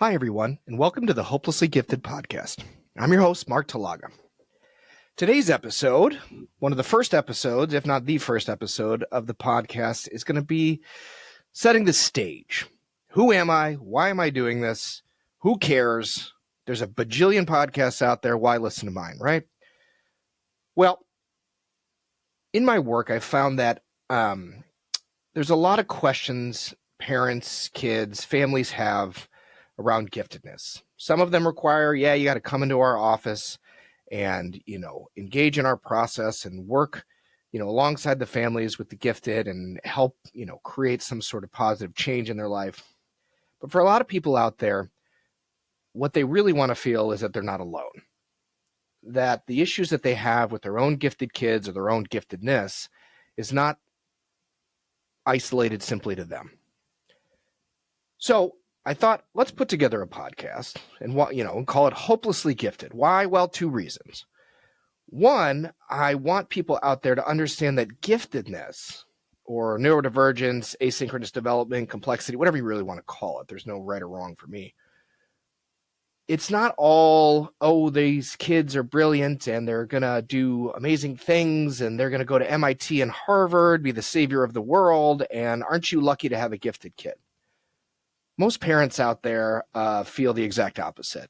Hi, everyone, and welcome to the Hopelessly Gifted podcast. I'm your host, Mark Talaga. Today's episode, one of the first episodes, if not the first episode of the podcast, is going to be setting the stage. Who am I? Why am I doing this? Who cares? There's a bajillion podcasts out there. Why listen to mine, right? Well, in my work, I've found that there's a lot of questions parents, kids, families have around giftedness. Some of them require, you got to come into our office and, engage in our process and work, alongside the families with the gifted and help, create some sort of positive change in their life. But for a lot of people out there, what they really want to feel is that they're not alone, that the issues that they have with their own gifted kids or their own giftedness is not isolated simply to them. So I thought, let's put together a podcast and call it Hopelessly Gifted. Why? Well, two reasons. One, I want people out there to understand that giftedness or neurodivergence, asynchronous development, complexity, whatever you really want to call it, there's no right or wrong for me. It's not all, these kids are brilliant and they're going to do amazing things and they're going to go to MIT and Harvard, be the savior of the world, and aren't you lucky to have a gifted kid? Most parents out there feel the exact opposite.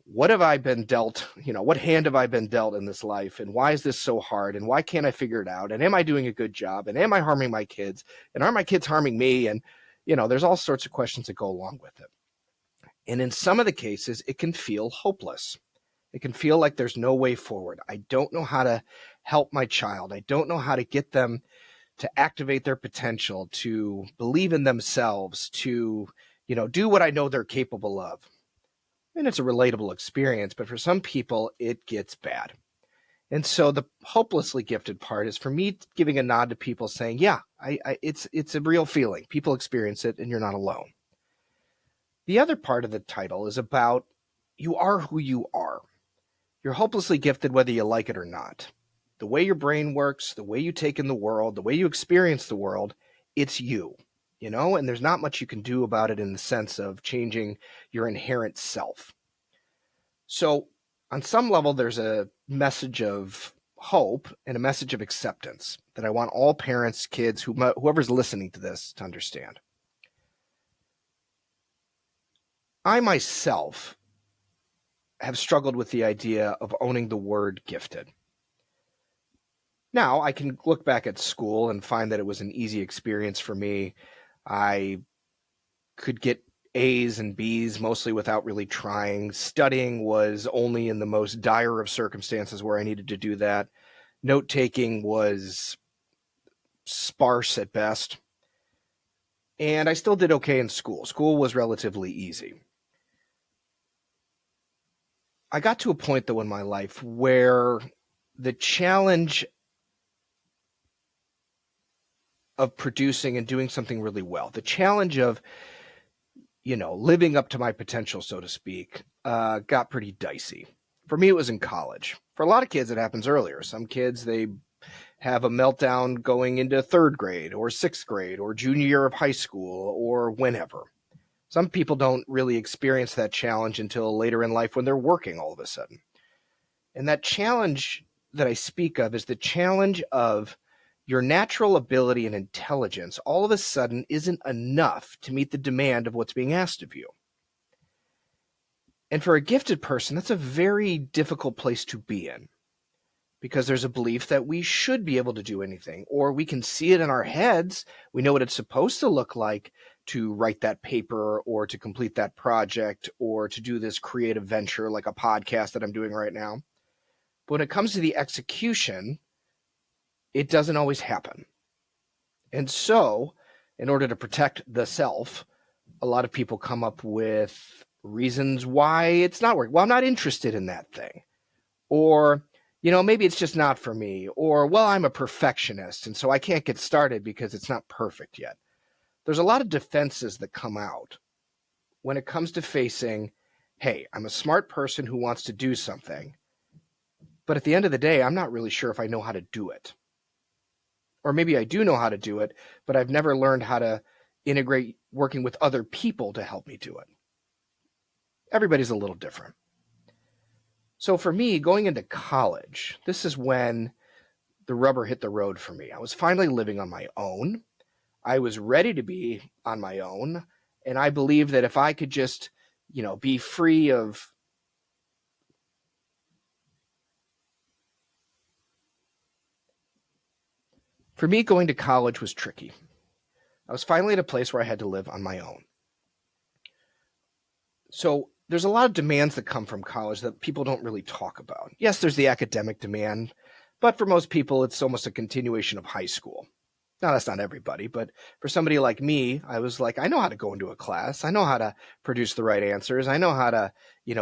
What have I been dealt? What hand have I been dealt in this life? And why is this so hard? And why can't I figure it out? And am I doing a good job? And am I harming my kids? And are my kids harming me? And, there's all sorts of questions that go along with it. And in some of the cases, it can feel hopeless. It can feel like there's no way forward. I don't know how to help my child. I don't know how to get them to activate their potential, to believe in themselves, to, do what I know they're capable of. And it's a relatable experience, but for some people, it gets bad. And so the hopelessly gifted part is for me giving a nod to people saying, it's a real feeling. People experience it and you're not alone. The other part of the title is about you are who you are. You're hopelessly gifted whether you like it or not. The way your brain works, the way you take in the world, the way you experience the world, it's you, and there's not much you can do about it in the sense of changing your inherent self. So on some level, there's a message of hope and a message of acceptance that I want all parents, kids, whoever's listening to this to understand. I myself have struggled with the idea of owning the word gifted. Now, I can look back at school and find that it was an easy experience for me. I could get A's and B's mostly without really trying. Studying was only in the most dire of circumstances where I needed to do that. Note-taking was sparse at best. And I still did okay in school. School was relatively easy. I got to a point, though, in my life where the challenge of producing and doing something really well, the challenge of, living up to my potential, so to speak, got pretty dicey. For me, it was in college. For a lot of kids, it happens earlier. Some kids, they have a meltdown going into third grade or sixth grade or junior year of high school or whenever. Some people don't really experience that challenge until later in life when they're working all of a sudden. And that challenge that I speak of is the challenge of your natural ability and intelligence all of a sudden isn't enough to meet the demand of what's being asked of you. And for a gifted person, that's a very difficult place to be in, because there's a belief that we should be able to do anything, or we can see it in our heads. We know what it's supposed to look like to write that paper or to complete that project or to do this creative venture like a podcast that I'm doing right now. But when it comes to the execution, it doesn't always happen. And so, in order to protect the self, a lot of people come up with reasons why it's not working. Well, I'm not interested in that thing. Or, maybe it's just not for me. Or, well, I'm a perfectionist, and so I can't get started because it's not perfect yet. There's a lot of defenses that come out when it comes to facing, hey, I'm a smart person who wants to do something, but at the end of the day, I'm not really sure if I know how to do it. Or maybe I do know how to do it, but I've never learned how to integrate working with other people to help me do it. everybody's a little different. So for me, going into college, this is when the rubber hit the road for me. I was finally living on my own. I was ready to be on my own. And I believed that if I could just, be free of. For me, going to college was tricky. I was finally at a place where I had to live on my own. So there's a lot of demands that come from college that people don't really talk about. Yes, there's the academic demand, but for most people, it's almost a continuation of high school. Now, that's not everybody, but for somebody like me, I was like, I know how to go into a class. I know how to produce the right answers. I know how to,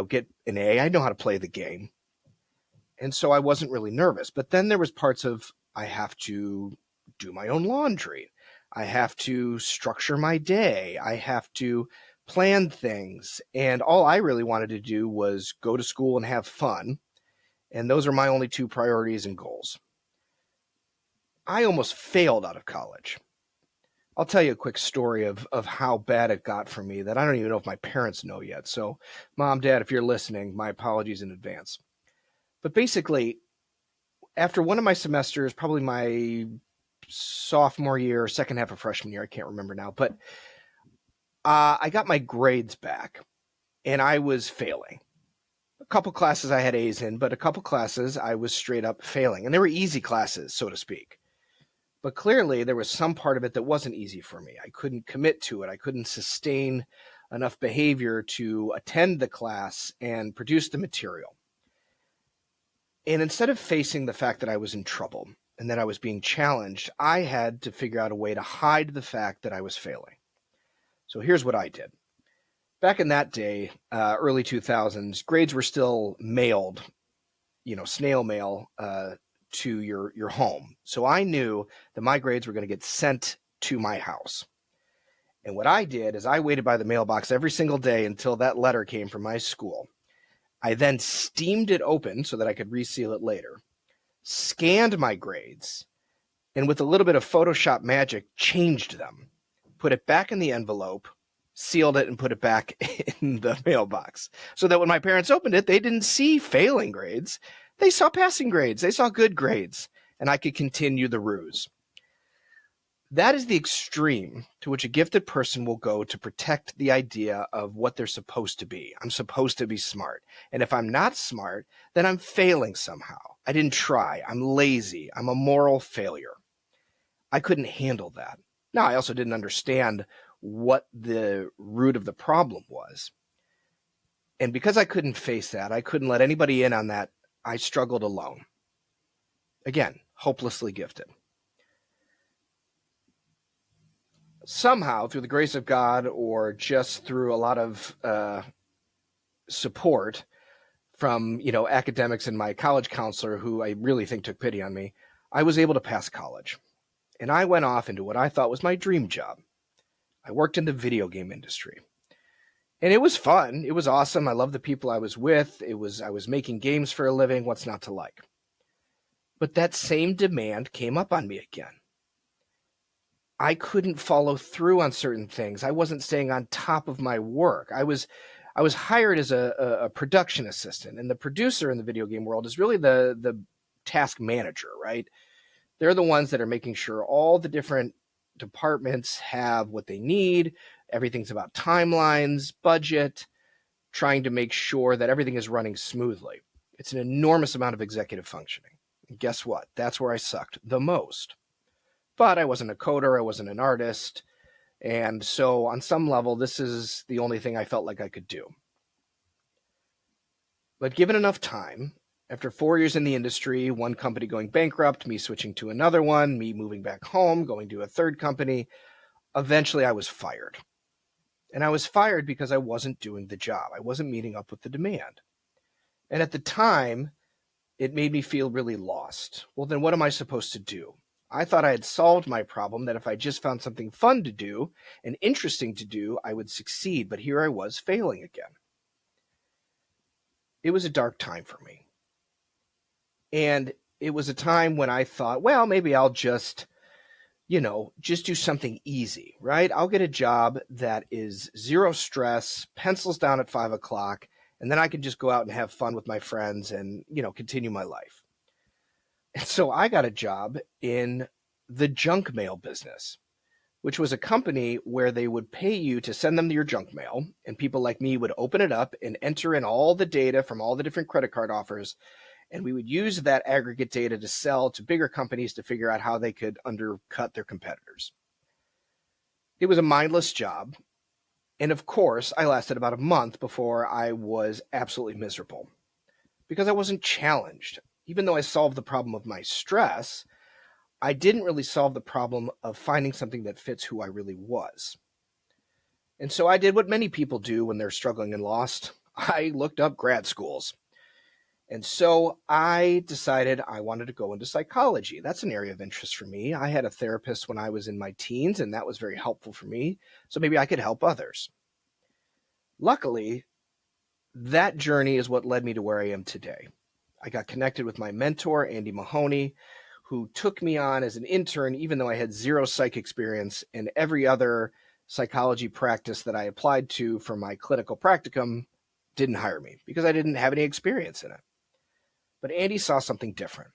get an A. I know how to play the game. And so I wasn't really nervous. But then there was parts of I have to do my own laundry. I have to structure my day. I have to plan things. And all I really wanted to do was go to school and have fun. And those are my only two priorities and goals. I almost failed out of college. I'll tell you a quick story of how bad it got for me that I don't even know if my parents know yet. So, Mom, Dad, if you're listening, my apologies in advance. But basically, after one of my semesters, probably my sophomore year, second half of freshman year, I can't remember now, but I got my grades back and I was failing. A couple classes I had A's in, but a couple classes I was straight up failing. And they were easy classes, so to speak. But clearly there was some part of it that wasn't easy for me. I couldn't commit to it. I couldn't sustain enough behavior to attend the class and produce the material. And instead of facing the fact that I was in trouble and that I was being challenged, I had to figure out a way to hide the fact that I was failing. So here's what I did. Back in that day, early 2000s, grades were still mailed, snail mail, to your home. So I knew that my grades were going to get sent to my house. And what I did is I waited by the mailbox every single day until that letter came from my school. I then steamed it open so that I could reseal it later, scanned my grades, and with a little bit of Photoshop magic, changed them, put it back in the envelope, sealed it, and put it back in the mailbox. So that when my parents opened it, they didn't see failing grades. They saw passing grades. They saw good grades, and I could continue the ruse. That is the extreme to which a gifted person will go to protect the idea of what they're supposed to be. I'm supposed to be smart. And if I'm not smart, then I'm failing somehow. I didn't try. I'm lazy. I'm a moral failure. I couldn't handle that. Now, I also didn't understand what the root of the problem was. And because I couldn't face that, I couldn't let anybody in on that, I struggled alone. Again, hopelessly gifted. Somehow, through the grace of God or just through a lot of support from, academics and my college counselor, who I really think took pity on me, I was able to pass college. And I went off into what I thought was my dream job. I worked in the video game industry. And it was fun. It was awesome. I loved the people I was with. I was making games for a living. What's not to like? But that same demand came up on me again. I couldn't follow through on certain things. I wasn't staying on top of my work. I was hired as a production assistant, and the producer in the video game world is really the task manager, right? They're the ones that are making sure all the different departments have what they need. Everything's about timelines, budget, trying to make sure that everything is running smoothly. It's an enormous amount of executive functioning. And guess what? That's where I sucked the most. But I wasn't a coder. I wasn't an artist. And so on some level, this is the only thing I felt like I could do. But given enough time, after 4 years in the industry, one company going bankrupt, me switching to another one, me moving back home, going to a third company, eventually I was fired. And I was fired because I wasn't doing the job. I wasn't meeting up with the demand. And at the time, it made me feel really lost. Well, then what am I supposed to do? I thought I had solved my problem, that if I just found something fun to do and interesting to do, I would succeed. But here I was failing again. It was a dark time for me. And it was a time when I thought, well, maybe I'll just just do something easy, right? I'll get a job that is zero stress, pencils down at 5 o'clock, and then I can just go out and have fun with my friends and, continue my life. And so I got a job in the junk mail business, which was a company where they would pay you to send them your junk mail, and people like me would open it up and enter in all the data from all the different credit card offers, and we would use that aggregate data to sell to bigger companies to figure out how they could undercut their competitors. It was a mindless job, and of course, I lasted about a month before I was absolutely miserable because I wasn't challenged. Even though I solved the problem of my stress, I didn't really solve the problem of finding something that fits who I really was. And so I did what many people do when they're struggling and lost. I looked up grad schools. And so I decided I wanted to go into psychology. That's an area of interest for me. I had a therapist when I was in my teens, and that was very helpful for me. So maybe I could help others. Luckily, that journey is what led me to where I am today. I got connected with my mentor, Andy Mahoney, who took me on as an intern, even though I had zero psych experience, and every other psychology practice that I applied to for my clinical practicum didn't hire me because I didn't have any experience in it. But Andy saw something different.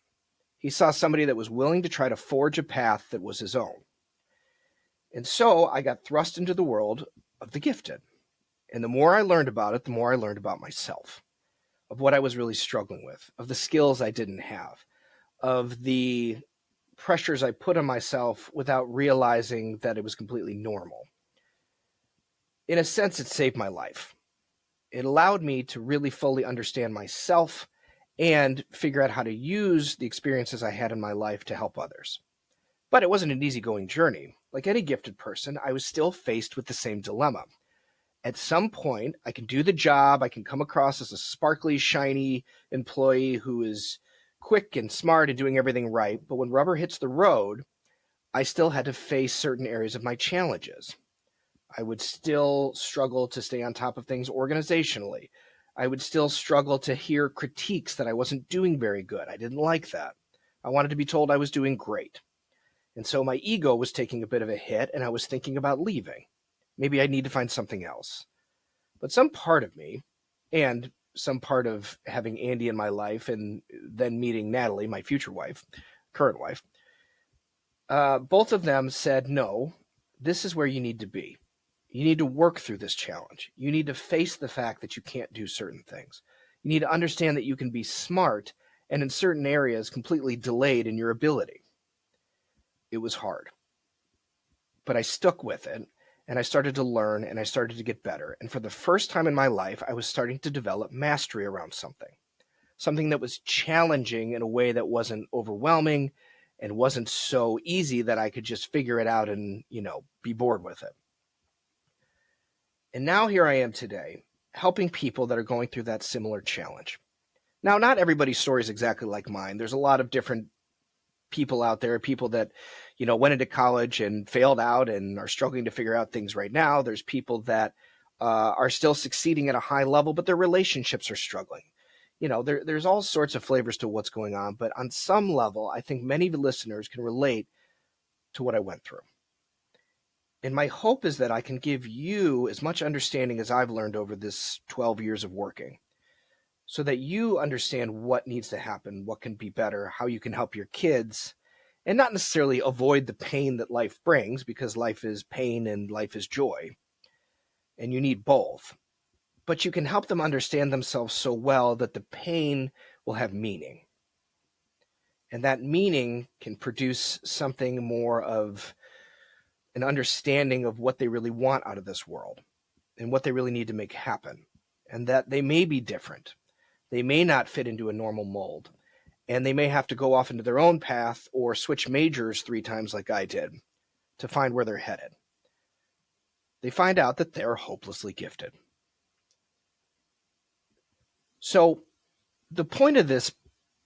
He saw somebody that was willing to try to forge a path that was his own. And so I got thrust into the world of the gifted. And the more I learned about it, the more I learned about myself, of what I was really struggling with, of the skills I didn't have, of the pressures I put on myself without realizing that it was completely normal. In a sense, it saved my life. It allowed me to really fully understand myself and figure out how to use the experiences I had in my life to help others. But it wasn't an easygoing journey. Like any gifted person, I was still faced with the same dilemma. At some point, I can do the job, I can come across as a sparkly, shiny employee who is quick and smart and doing everything right, but when rubber hits the road, I still had to face certain areas of my challenges. I would still struggle to stay on top of things organizationally. I would still struggle to hear critiques that I wasn't doing very good. I didn't like that. I wanted to be told I was doing great. And so my ego was taking a bit of a hit, and I was thinking about leaving. Maybe I need to find something else. But some part of me, and some part of having Andy in my life and then meeting Natalie, my future wife, current wife, both of them said, no, this is where you need to be. You need to work through this challenge. You need to face the fact that you can't do certain things. You need to understand that you can be smart and in certain areas completely delayed in your ability. It was hard, but I stuck with it, and I started to learn, and I started to get better. And for the first time in my life, I was starting to develop mastery around something that was challenging in a way that wasn't overwhelming and wasn't so easy that I could just figure it out and, be bored with it. And now here I am today, helping people that are going through that similar challenge. Now, not everybody's story is exactly like mine. There's a lot of different people out there, people that, went into college and failed out and are struggling to figure out things right now. There's people that are still succeeding at a high level, but their relationships are struggling. There's all sorts of flavors to what's going on, but on some level, I think many listeners can relate to what I went through. And my hope is that I can give you as much understanding as I've learned over this 12 years of working, so that you understand what needs to happen, what can be better, how you can help your kids, and not necessarily avoid the pain that life brings, because life is pain and life is joy, and you need both. But you can help them understand themselves so well that the pain will have meaning. And that meaning can produce something more of an understanding of what they really want out of this world and what they really need to make happen, and that they may be different. They may not fit into a normal mold, and they may have to go off into their own path or switch majors 3 times like I did to find where they're headed. They find out that they're hopelessly gifted. So the point of this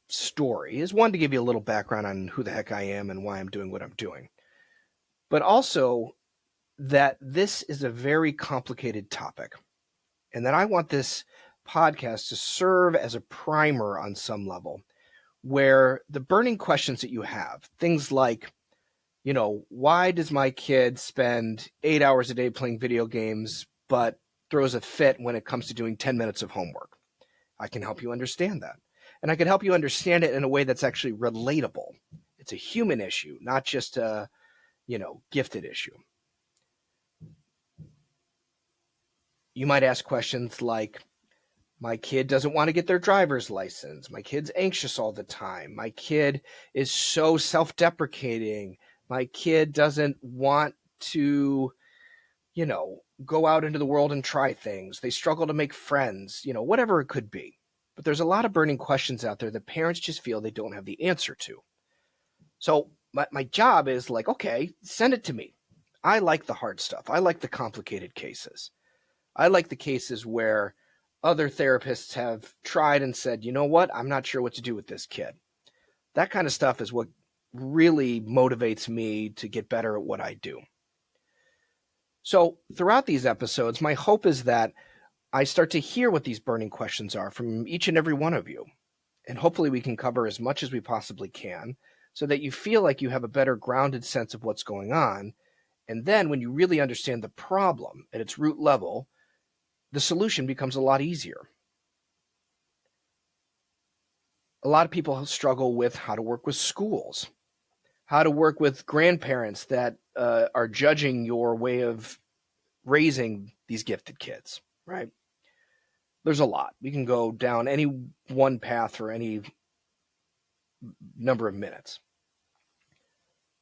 story is, one, to give you a little background on who the heck I am and why I'm doing what I'm doing, but also that this is a very complicated topic, and that I want this podcast to serve as a primer on some level, where the burning questions that you have, things like, Why does my kid spend 8 hours a day playing video games, but throws a fit when it comes to doing 10 minutes of homework? I can help you understand that. And I can help you understand it in a way that's actually relatable. It's a human issue, not just a, gifted issue. You might ask questions like, my kid doesn't want to get their driver's license. My kid's anxious all the time. My kid is so self-deprecating. My kid doesn't want to, go out into the world and try things. They struggle to make friends, whatever it could be. But there's a lot of burning questions out there that parents just feel they don't have the answer to. So my job is like, okay, send it to me. I like the hard stuff. I like the complicated cases. I like the cases where other therapists have tried and said, you know what, I'm not sure what to do with this kid. That kind of stuff is what really motivates me to get better at what I do. So throughout these episodes, my hope is that I start to hear what these burning questions are from each and every one of you. And hopefully we can cover as much as we possibly can so that you feel like you have a better grounded sense of what's going on. And then when you really understand the problem at its root level, the solution becomes a lot easier. A lot of people struggle with how to work with schools, how to work with grandparents that are judging your way of raising these gifted kids, right? There's a lot. We can go down any one path for any number of minutes.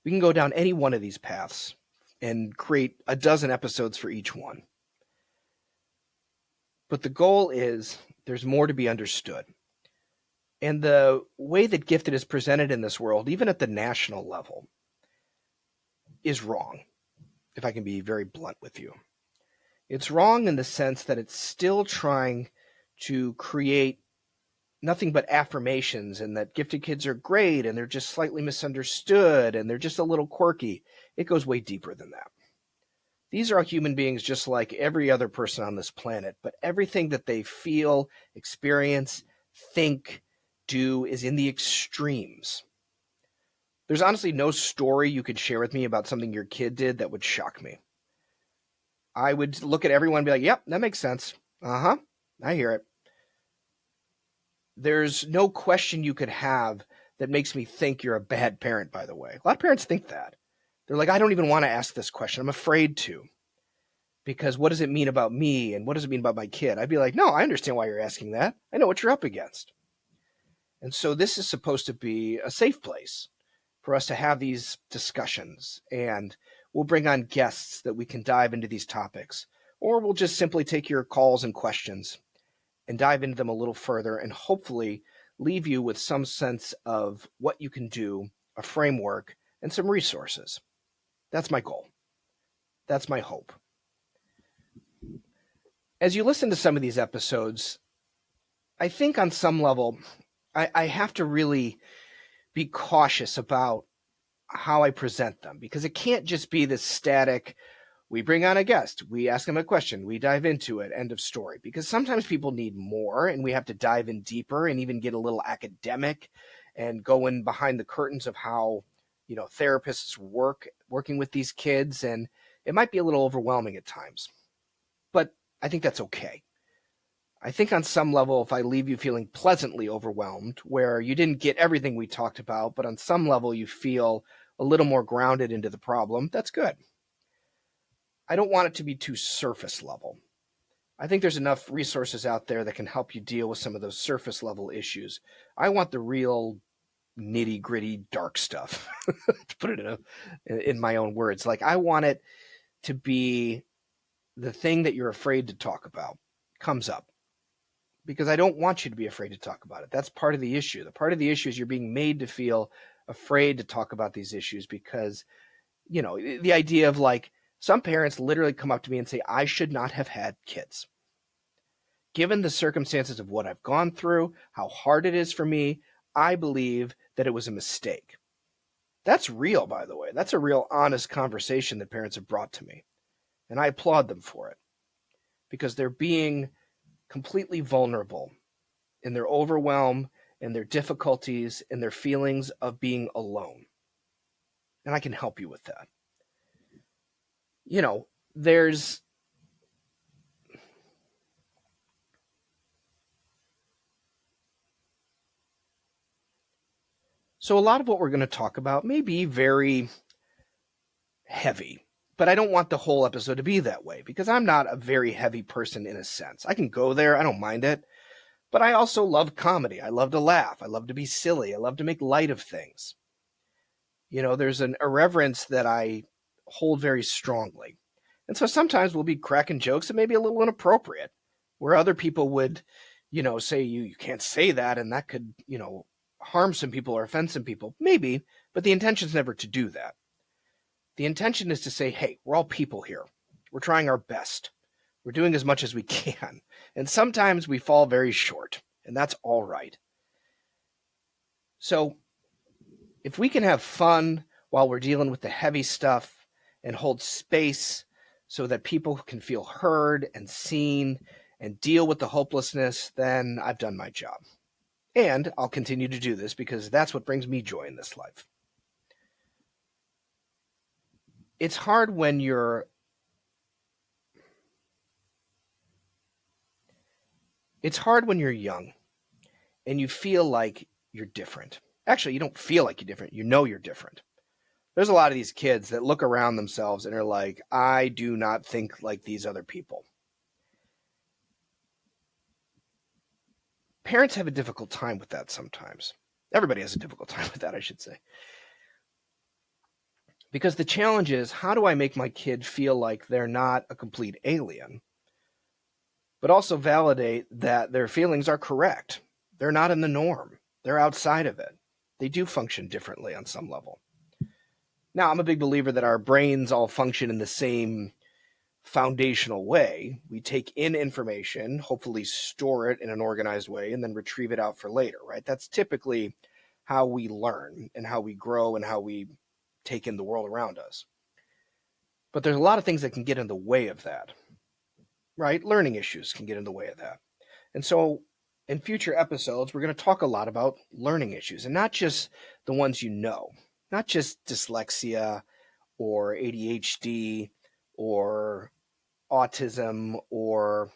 We can go down any one of these paths and create a dozen episodes for each one. But the goal is there's more to be understood. And the way that gifted is presented in this world, even at the national level, is wrong, if I can be very blunt with you. It's wrong in the sense that it's still trying to create nothing but affirmations and that gifted kids are great and they're just slightly misunderstood and they're just a little quirky. It goes way deeper than that. These are human beings just like every other person on this planet, but everything that they feel, experience, think, do is in the extremes. There's honestly no story you could share with me about something your kid did that would shock me. I would look at everyone and be like, yep, that makes sense. Uh-huh, I hear it. There's no question you could have that makes me think you're a bad parent, by the way. A lot of parents think that. They're like, I don't even want to ask this question. I'm afraid to. Because what does it mean about me and what does it mean about my kid? I'd be like, no, I understand why you're asking that. I know what you're up against. And so this is supposed to be a safe place for us to have these discussions. And we'll bring on guests that we can dive into these topics. Or we'll just simply take your calls and questions and dive into them a little further and hopefully leave you with some sense of what you can do, a framework, and some resources. That's my goal. That's my hope. As you listen to some of these episodes, I think on some level, I have to really be cautious about how I present them because it can't just be this static, we bring on a guest, we ask them a question, we dive into it, end of story. Because sometimes people need more and we have to dive in deeper and even get a little academic and go in behind the curtains of how, therapists working with these kids. And it might be a little overwhelming at times, but I think that's okay. I think on some level, if I leave you feeling pleasantly overwhelmed, where you didn't get everything we talked about, but on some level you feel a little more grounded into the problem, that's good. I don't want it to be too surface level. I think there's enough resources out there that can help you deal with some of those surface level issues. I want the real nitty gritty dark stuff, to put it in my own words. Like I want it to be the thing that you're afraid to talk about comes up. Because I don't want you to be afraid to talk about it. That's part of the issue. The part of the issue is you're being made to feel afraid to talk about these issues because, the idea of like some parents literally come up to me and say, I should not have had kids. Given the circumstances of what I've gone through, how hard it is for me, I believe that it was a mistake. That's real, by the way. That's a real honest conversation that parents have brought to me. And I applaud them for it because they're being completely vulnerable in their overwhelm and their difficulties and their feelings of being alone. and I can help you with that. You know, there's so a lot of what we're going to talk about may be very heavy, but I don't want the whole episode to be that way because I'm not a very heavy person in a sense. I can go there, I don't mind it, but I also love comedy. I love to laugh. I love to be silly. I love to make light of things. You know, there's an irreverence that I hold very strongly. And so sometimes we'll be cracking jokes that may be a little inappropriate, where other people would, say you can't say that and that could, harm some people or offend some people. Maybe, but the intention is never to do that. The intention is to say, hey, we're all people here. We're trying our best. We're doing as much as we can. And sometimes we fall very short, and that's all right. So if we can have fun while we're dealing with the heavy stuff and hold space so that people can feel heard and seen and deal with the hopelessness, then I've done my job. And I'll continue to do this because that's what brings me joy in this life. It's hard when you're young and you feel like you're different. Actually, you don't feel like you're different. You know you're different. There's a lot of these kids that look around themselves and are like, I do not think like these other people. Parents have a difficult time with that sometimes. Everybody has a difficult time with that, I should say. Because the challenge is, how do I make my kid feel like they're not a complete alien, but also validate that their feelings are correct? They're not in the norm. They're outside of it. They do function differently on some level. Now, I'm a big believer that our brains all function in the same foundational way. We take in information, hopefully store it in an organized way, and then retrieve it out for later, right? That's typically how we learn and how we grow and how we take in the world around us. But there's a lot of things that can get in the way of that, right? Learning issues can get in the way of that. And so in future episodes, we're going to talk a lot about learning issues, and not just the ones not just dyslexia or ADHD or autism or,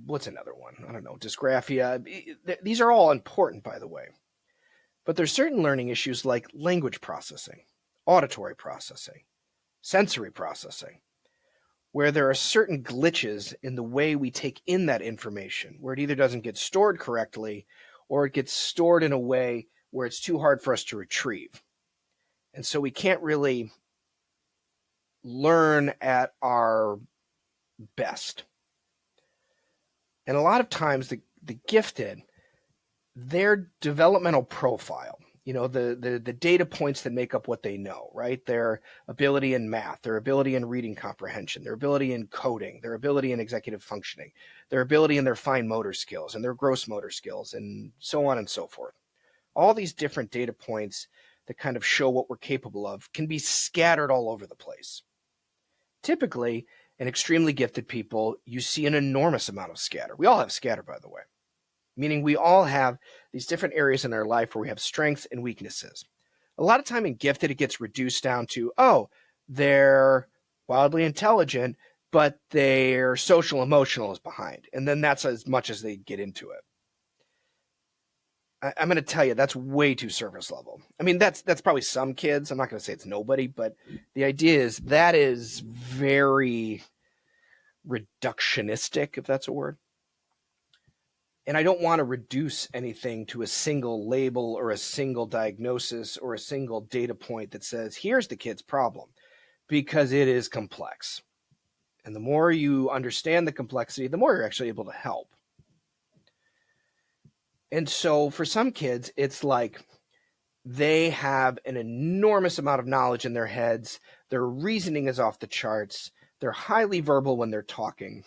what's another one? I don't know, dysgraphia. These are all important, by the way. But there's certain learning issues like language processing, auditory processing, sensory processing, where there are certain glitches in the way we take in that information, where it either doesn't get stored correctly or it gets stored in a way where it's too hard for us to retrieve. And so we can't really learn at our best. And a lot of times the gifted, their developmental profile, the data points that make up what they know, right? Their ability in math, their ability in reading comprehension, their ability in coding, their ability in executive functioning, their ability in their fine motor skills and their gross motor skills, and so on and so forth. All these different data points that kind of show what we're capable of can be scattered all over the place. Typically, in extremely gifted people, you see an enormous amount of scatter. We all have scatter, by the way, meaning we all have these different areas in our life where we have strengths and weaknesses. A lot of time in gifted, it gets reduced down to, they're wildly intelligent, but their social emotional is behind. And then that's as much as they get into it. I'm going to tell you, that's way too surface level. I mean, that's probably some kids. I'm not going to say it's nobody, but the idea is that is very reductionistic, if that's a word. And I don't want to reduce anything to a single label or a single diagnosis or a single data point that says, here's the kid's problem, because it is complex. And the more you understand the complexity, the more you're actually able to help. And so for some kids, it's like they have an enormous amount of knowledge in their heads. Their reasoning is off the charts. They're highly verbal when they're talking,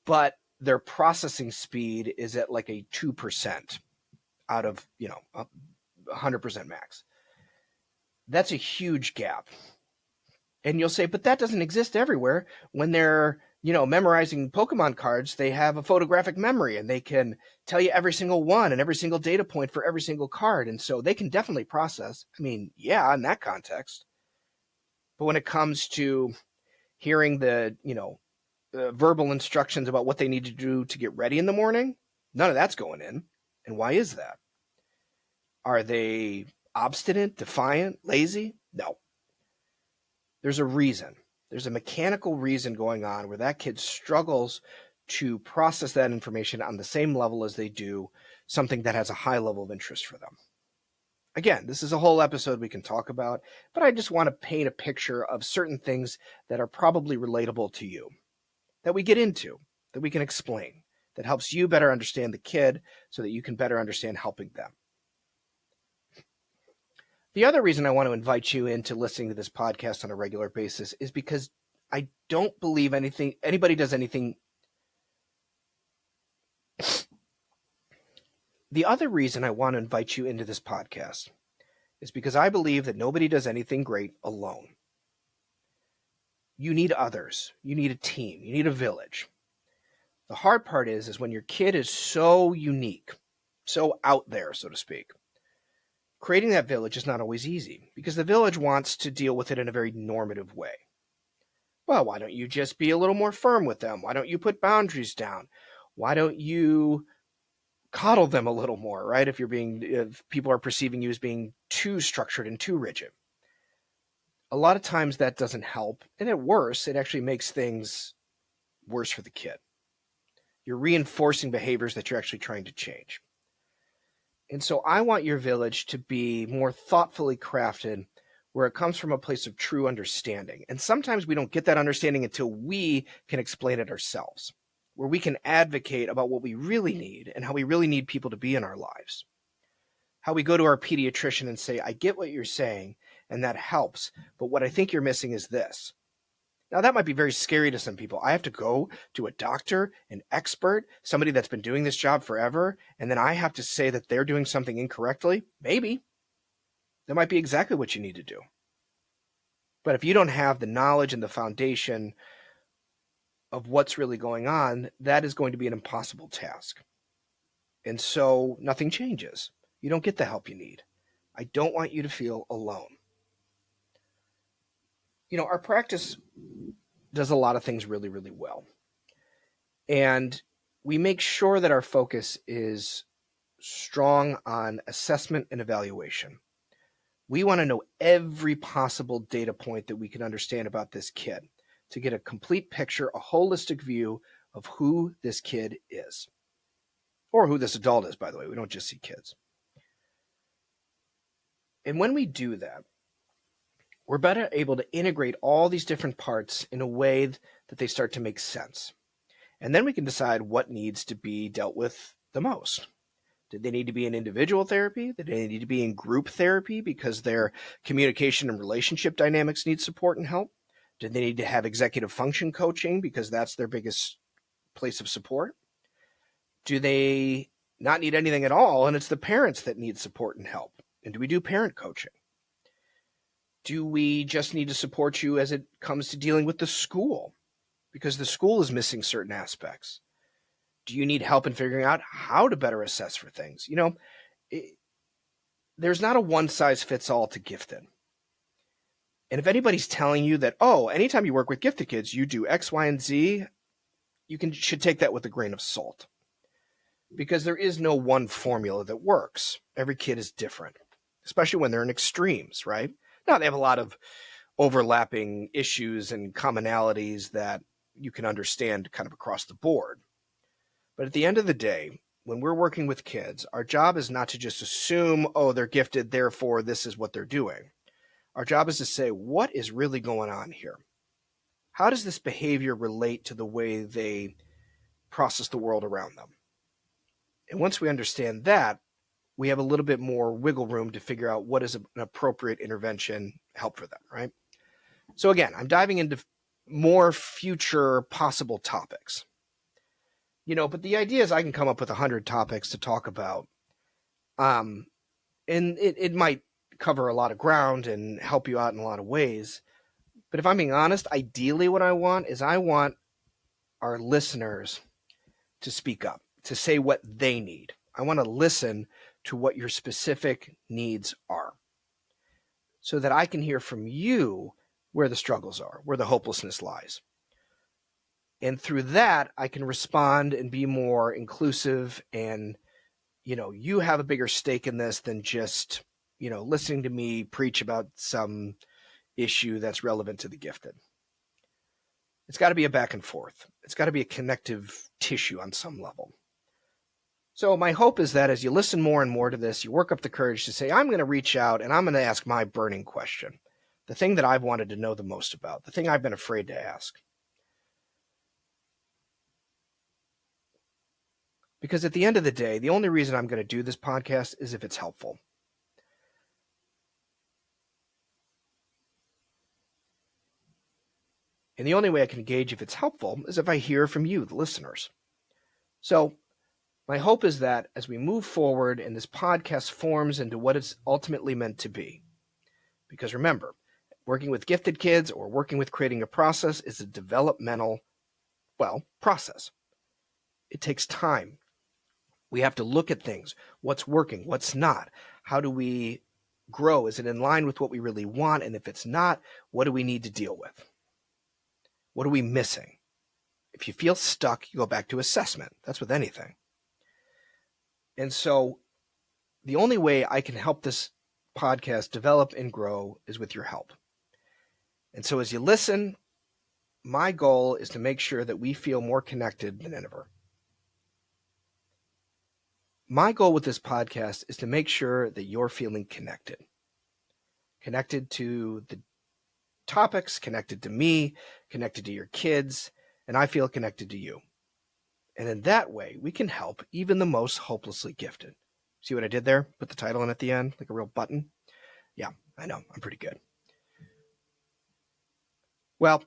but their processing speed is at like a 2% out of, 100% max. That's a huge gap. And you'll say, but that doesn't exist everywhere. When they're memorizing Pokemon cards, they have a photographic memory and they can tell you every single one and every single data point for every single card. And so they can definitely process. I mean, yeah, in that context. But when it comes to hearing the verbal instructions about what they need to do to get ready in the morning, none of that's going in. And why is that? Are they obstinate, defiant, lazy? No. There's a reason. There's a mechanical reason going on where that kid struggles to process that information on the same level as they do something that has a high level of interest for them. Again, this is a whole episode we can talk about, but I just want to paint a picture of certain things that are probably relatable to you, that we get into, that we can explain, that helps you better understand the kid so that you can better understand helping them. The other reason I want to invite you into listening to this podcast on a regular basis is because I don't believe anybody does anything. The other reason I want to invite you into this podcast is because I believe that nobody does anything great alone. You need others. You need a team. You need a village. The hard part is when your kid is so unique, so out there, so to speak. Creating that village is not always easy because the village wants to deal with it in a very normative way. Well, why don't you just be a little more firm with them? Why don't you put boundaries down? Why don't you coddle them a little more, right? If people are perceiving you as being too structured and too rigid. A lot of times that doesn't help. And at worst, it actually makes things worse for the kid. You're reinforcing behaviors that you're actually trying to change. And so I want your village to be more thoughtfully crafted where it comes from a place of true understanding. And sometimes we don't get that understanding until we can explain it ourselves, where we can advocate about what we really need and how we really need people to be in our lives. How we go to our pediatrician and say, I get what you're saying, and that helps, but what I think you're missing is this. Now, that might be very scary to some people. I have to go to a doctor, an expert, somebody that's been doing this job forever, and then I have to say that they're doing something incorrectly? Maybe. That might be exactly what you need to do. But if you don't have the knowledge and the foundation of what's really going on, that is going to be an impossible task. And so nothing changes. You don't get the help you need. I don't want you to feel alone. Our practice does a lot of things really, really well. And we make sure that our focus is strong on assessment and evaluation. We want to know every possible data point that we can understand about this kid to get a complete picture, a holistic view of who this kid is. Or who this adult is, by the way. We don't just see kids. And when we do that, we're better able to integrate all these different parts in a way that they start to make sense. And then we can decide what needs to be dealt with the most. Did they need to be in individual therapy? Did they need to be in group therapy because their communication and relationship dynamics need support and help? Did they need to have executive function coaching because that's their biggest place of support? Do they not need anything at all and it's the parents that need support and help? And do we do parent coaching? Do we just need to support you as it comes to dealing with the school? Because the school is missing certain aspects. Do you need help in figuring out how to better assess for things? There's not a one-size-fits-all to gifted. And if anybody's telling you that, anytime you work with gifted kids, you do X, Y, and Z, should take that with a grain of salt. Because there is no one formula that works. Every kid is different, especially when they're in extremes, right? Now, they have a lot of overlapping issues and commonalities that you can understand kind of across the board. But at the end of the day, when we're working with kids, our job is not to just assume, they're gifted, therefore this is what they're doing. Our job is to say, what is really going on here? How does this behavior relate to the way they process the world around them? And once we understand that, we have a little bit more wiggle room to figure out what is an appropriate intervention help for them, right? So again, I'm diving into more future possible topics. But the idea is I can come up with 100 topics to talk about. And it might cover a lot of ground and help you out in a lot of ways. But if I'm being honest, ideally what I want our listeners to speak up, to say what they need. I want to listen to what your specific needs are so that I can hear from you where the struggles are, where the hopelessness lies. And through that, I can respond and be more inclusive, and, you have a bigger stake in this than just, listening to me preach about some issue that's relevant to the gifted. It's got to be a back and forth. It's got to be a connective tissue on some level. So my hope is that as you listen more and more to this, you work up the courage to say, I'm going to reach out and I'm going to ask my burning question, the thing that I've wanted to know the most about, the thing I've been afraid to ask. Because at the end of the day, the only reason I'm going to do this podcast is if it's helpful. And the only way I can gauge if it's helpful is if I hear from you, the listeners. So my hope is that as we move forward and this podcast forms into what it's ultimately meant to be, because remember, working with gifted kids or working with creating a process is a developmental, process. It takes time. We have to look at things. What's working? What's not? How do we grow? Is it in line with what we really want? And if it's not, what do we need to deal with? What are we missing? If you feel stuck, you go back to assessment. That's with anything. And so the only way I can help this podcast develop and grow is with your help. And so as you listen, my goal is to make sure that we feel more connected than ever. My goal with this podcast is to make sure that you're feeling connected to the topics, connected to me, connected to your kids, and I feel connected to you. And in that way, we can help even the most hopelessly gifted. See what I did there? Put the title in at the end, like a real button. Yeah, I know, I'm pretty good. Well,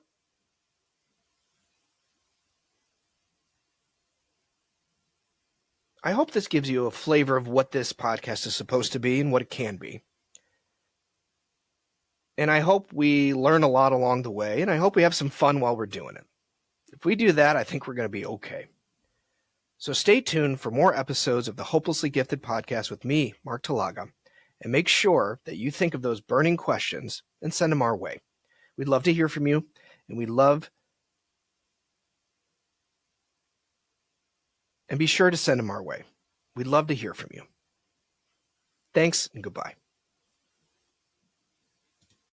I hope this gives you a flavor of what this podcast is supposed to be and what it can be. And I hope we learn a lot along the way, and I hope we have some fun while we're doing it. If we do that, I think we're going to be okay. So stay tuned for more episodes of the Hopelessly Gifted podcast with me, Mark Talaga, and make sure that you think of those burning questions and send them our way. We'd love to hear from you, and be sure to send them our way. We'd love to hear from you. Thanks and goodbye.